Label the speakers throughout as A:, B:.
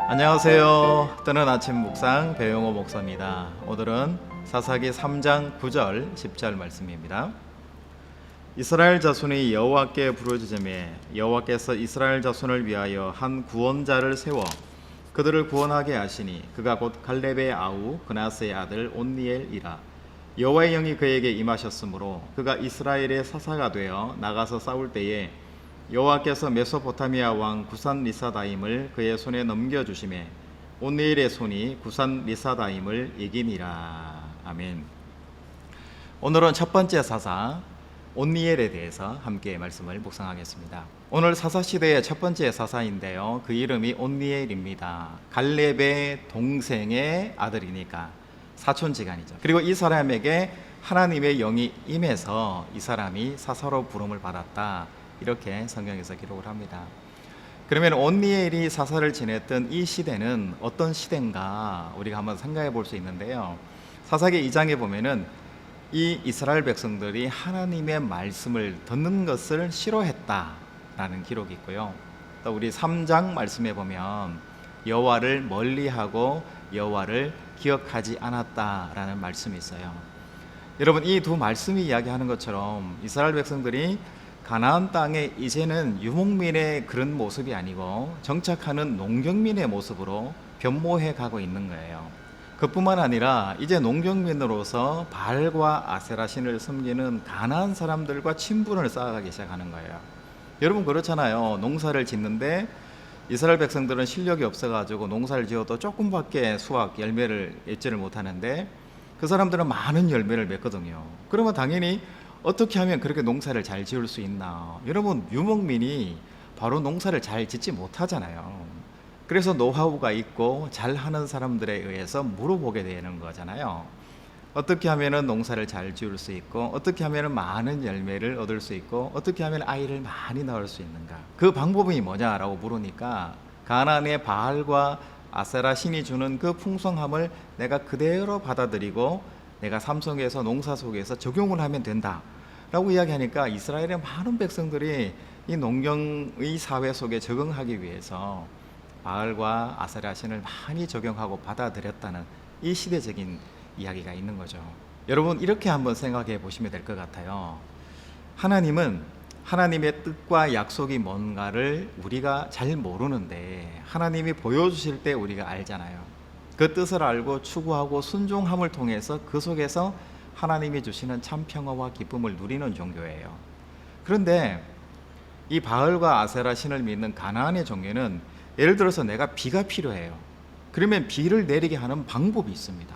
A: 안녕하세요. 뜨는 아침 묵상 배용호 목사입니다. 오늘은 사사기 3장 9절 10절 말씀입니다. 이스라엘 자손이 여호와께 부르짖음에 여호와께서 이스라엘 자손을 위하여 한 구원자를 세워 그들을 구원하게 하시니 그가 곧 갈렙의 아우 그나스의 아들 온니엘이라. 여호와의 영이 그에게 임하셨으므로 그가 이스라엘의 사사가 되어 나가서 싸울 때에 여호와께서 메소포타미아 왕 구산 리사다임을 그의 손에 넘겨주심에 온니엘의 손이 구산 리사다임을 이기니라. 아멘. 오늘은 첫 번째 사사 온니엘에 대해서 함께 말씀을 묵상하겠습니다. 오늘 사사시대의 첫 번째 사사인데요, 그 이름이 온니엘입니다. 갈렙의 동생의 아들이니까 사촌지간이죠. 그리고 이 사람에게 하나님의 영이 임해서 이 사람이 사사로 부름을 받았다, 이렇게 성경에서 기록을 합니다. 그러면 온니엘이 사사를 지냈던 이 시대는 어떤 시대인가 우리가 한번 생각해 볼 수 있는데요, 사사기 2장에 보면은 이 이스라엘 백성들이 하나님의 말씀을 듣는 것을 싫어했다라는 기록이 있고요, 또 우리 3장 말씀에 보면 여호와를 멀리하고 여호와를 기억하지 않았다라는 말씀이 있어요. 여러분, 이 두 말씀이 이야기하는 것처럼 이스라엘 백성들이 가나안 땅에 이제는 유목민의 그런 모습이 아니고 정착하는 농경민의 모습으로 변모해 가고 있는 거예요. 그뿐만 아니라 이제 농경민으로서 바알과 아세라 신을 섬기는 가나안 사람들과 친분을 쌓아가기 시작하는 거예요. 여러분 그렇잖아요. 농사를 짓는데 이스라엘 백성들은 실력이 없어가지고 농사를 지어도 조금밖에 수확 열매를 맺지를 못하는데 그 사람들은 많은 열매를 맺거든요. 그러면 당연히 어떻게 하면 그렇게 농사를 잘 지을 수 있나? 여러분, 유목민이 바로 농사를 잘 짓지 못하잖아요. 그래서 노하우가 있고 잘하는 사람들에 의해서 물어보게 되는 거잖아요. 어떻게 하면 농사를 잘 지을 수 있고, 어떻게 하면 많은 열매를 얻을 수 있고, 어떻게 하면 아이를 많이 낳을 수 있는가? 그 방법이 뭐냐라고 물으니까 가나안의 바알과 아세라 신이 주는 그 풍성함을 내가 그대로 받아들이고 내가 삶 속에서 농사 속에서 적용을 하면 된다라고 이야기하니까 이스라엘의 많은 백성들이 이 농경의 사회 속에 적응하기 위해서 바알과 아세라 신을 많이 적용하고 받아들였다는 이 시대적인 이야기가 있는 거죠. 여러분, 이렇게 한번 생각해 보시면 될 것 같아요. 하나님은 하나님의 뜻과 약속이 뭔가를 우리가 잘 모르는데 하나님이 보여주실 때 우리가 알잖아요. 그 뜻을 알고 추구하고 순종함을 통해서 그 속에서 하나님이 주시는 참 평화와 기쁨을 누리는 종교예요. 그런데 이 바알과 아세라 신을 믿는 가나안의 종교는 예를 들어서 내가 비가 필요해요. 그러면 비를 내리게 하는 방법이 있습니다.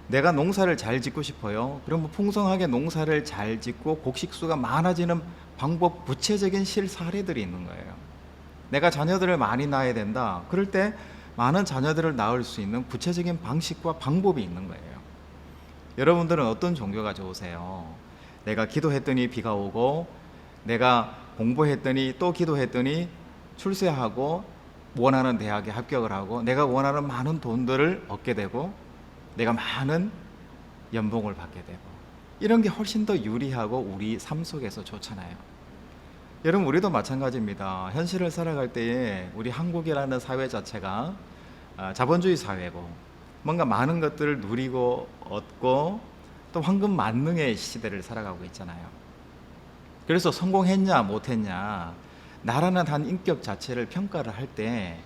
A: 내가 농사를 잘 짓고 싶어요. 그러면 풍성하게 농사를 잘 짓고 곡식수가 많아지는 방법, 구체적인 실사례들이 있는 거예요. 내가 자녀들을 많이 낳아야 된다. 그럴 때 많은 자녀들을 낳을 수 있는 구체적인 방식과 방법이 있는 거예요. 여러분들은 어떤 종교가 좋으세요? 내가 기도했더니 비가 오고, 내가 공부했더니 또 기도했더니 출세하고 원하는 대학에 합격을 하고 내가 원하는 많은 돈들을 얻게 되고 내가 많은 연봉을 받게 되고, 이런 게 훨씬 더 유리하고 우리 삶 속에서 좋잖아요. 여러분, 우리도 마찬가지입니다. 현실을 살아갈 때에 우리 한국이라는 사회 자체가 자본주의 사회고 뭔가 많은 것들을 누리고 얻고 또 황금 만능의 시대를 살아가고 있잖아요. 그래서 성공했냐 못했냐, 나라는 한 인격 자체를 평가를 할 때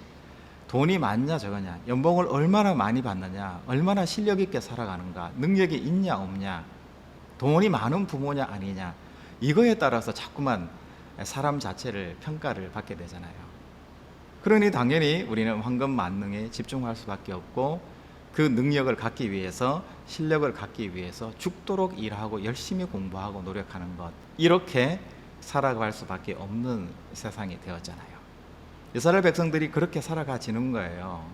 A: 돈이 많냐 적었냐, 연봉을 얼마나 많이 받느냐, 얼마나 실력 있게 살아가는가, 능력이 있냐 없냐, 돈이 많은 부모냐 아니냐, 이거에 따라서 자꾸만 사람 자체를 평가를 받게 되잖아요. 그러니 당연히 우리는 황금 만능에 집중할 수밖에 없고 그 능력을 갖기 위해서, 실력을 갖기 위해서 죽도록 일하고 열심히 공부하고 노력하는 것, 이렇게 살아갈 수밖에 없는 세상이 되었잖아요. 이스라엘 백성들이 그렇게 살아가지는 거예요.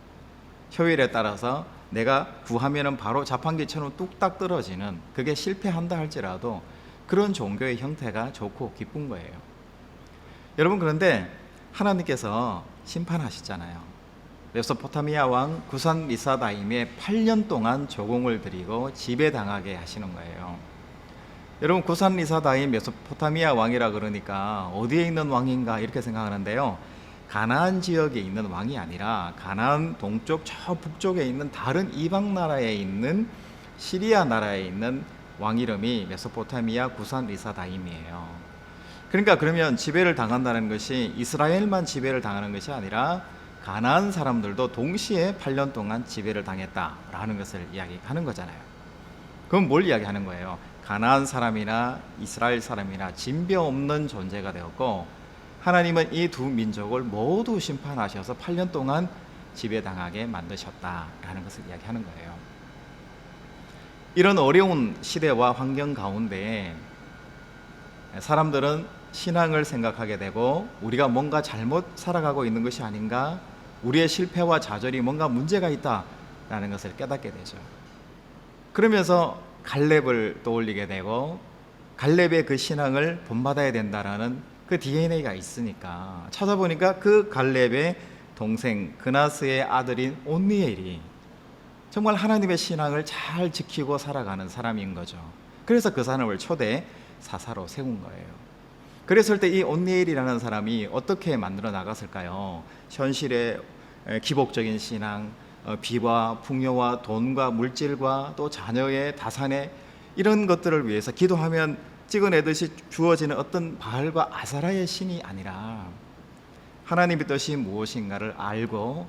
A: 효율에 따라서 내가 구하면은 바로 자판기처럼 뚝딱 떨어지는, 그게 실패한다 할지라도 그런 종교의 형태가 좋고 기쁜 거예요. 여러분, 그런데 하나님께서 심판하시잖아요. 메소포타미아 왕 구산 리사다임에 8년 동안 조공을 드리고 지배당하게 하시는 거예요. 여러분, 구산 리사다임 메소포타미아 왕이라 그러니까 어디에 있는 왕인가 이렇게 생각하는데요, 가나안 지역에 있는 왕이 아니라 가나안 동쪽 저 북쪽에 있는 다른 이방 나라에 있는 시리아 나라에 있는 왕 이름이 메소포타미아 구산 리사다임이에요. 그러니까 그러면 지배를 당한다는 것이 이스라엘만 지배를 당하는 것이 아니라 가나안 사람들도 동시에 8년 동안 지배를 당했다라는 것을 이야기하는 거잖아요. 그럼 뭘 이야기하는 거예요? 가나안 사람이나 이스라엘 사람이나 진배 없는 존재가 되었고, 하나님은 이 두 민족을 모두 심판하셔서 8년 동안 지배당하게 만드셨다라는 것을 이야기하는 거예요. 이런 어려운 시대와 환경 가운데 사람들은 신앙을 생각하게 되고, 우리가 뭔가 잘못 살아가고 있는 것이 아닌가, 우리의 실패와 좌절이 뭔가 문제가 있다라는 것을 깨닫게 되죠. 그러면서 갈렙을 떠올리게 되고, 갈렙의 그 신앙을 본받아야 된다라는 그 DNA가 있으니까 찾아보니까 그 갈렙의 동생 그나스의 아들인 온니엘이 정말 하나님의 신앙을 잘 지키고 살아가는 사람인 거죠. 그래서 그 사람을 초대 사사로 세운 거예요. 그랬을 때 이 온니엘이라는 사람이 어떻게 만들어 나갔을까요? 현실의 기복적인 신앙, 비와 풍요와 돈과 물질과 또 자녀의 다산의 이런 것들을 위해서 기도하면 찍어내듯이 주어지는 어떤 바알과 아사라의 신이 아니라 하나님의 뜻이 무엇인가를 알고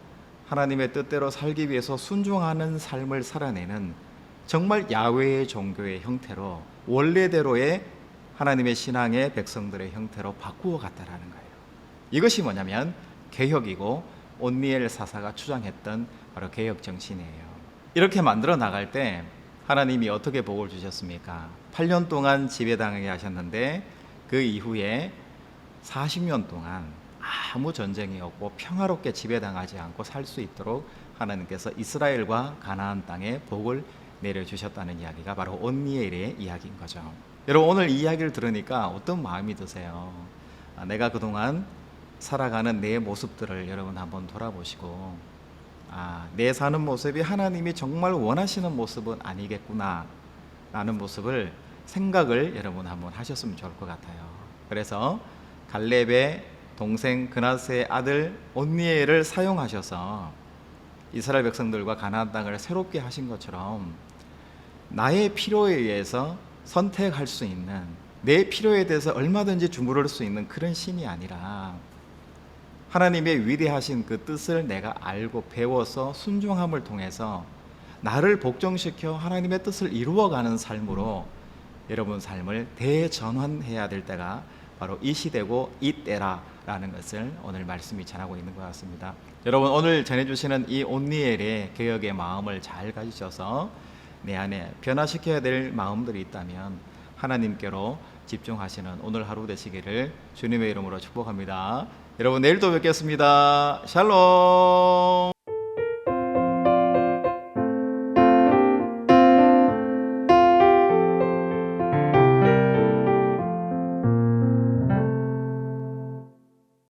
A: 하나님의 뜻대로 살기 위해서 순종하는 삶을 살아내는 정말 야훼의 종교의 형태로, 원래대로의 하나님의 신앙의 백성들의 형태로 바꾸어 갔다라는 거예요. 이것이 뭐냐면 개혁이고, 온니엘 사사가 주장했던 바로 개혁 정신이에요. 이렇게 만들어 나갈 때 하나님이 어떻게 복을 주셨습니까? 8년 동안 지배당하게 하셨는데 그 이후에 40년 동안 아무 전쟁이 없고 평화롭게 지배당하지 않고 살 수 있도록 하나님께서 이스라엘과 가나안 땅에 복을 내려주셨다는 이야기가 바로 온니엘의 이야기인 거죠. 여러분, 오늘 이 이야기를 들으니까 어떤 마음이 드세요? 내가 그동안 살아가는 내 모습들을 여러분 한번 돌아보시고, 내 사는 모습이 하나님이 정말 원하시는 모습은 아니겠구나 라는 모습을 생각을 여러분 한번 하셨으면 좋을 것 같아요. 그래서 갈렙의 동생 그나스의 아들 온니엘을 사용하셔서 이스라엘 백성들과 가나안 땅을 새롭게 하신 것처럼 나의 필요에 의해서 선택할 수 있는, 내 필요에 대해서 얼마든지 주무를 수 있는 그런 신이 아니라 하나님의 위대하신 그 뜻을 내가 알고 배워서 순종함을 통해서 나를 복종시켜 하나님의 뜻을 이루어가는 삶으로 여러분 삶을 대전환해야 될 때가 바로 이 시대고 이 때라라는 것을 오늘 말씀이 전하고 있는 것 같습니다. 여러분, 오늘 전해주시는 이 온니엘의 개혁의 마음을 잘 가지셔서 내 안에 변화시켜야 될 마음들이 있다면 하나님께로 집중하시는 오늘 하루 되시기를 주님의 이름으로 축복합니다. 여러분, 내일 또 뵙겠습니다. 샬롬.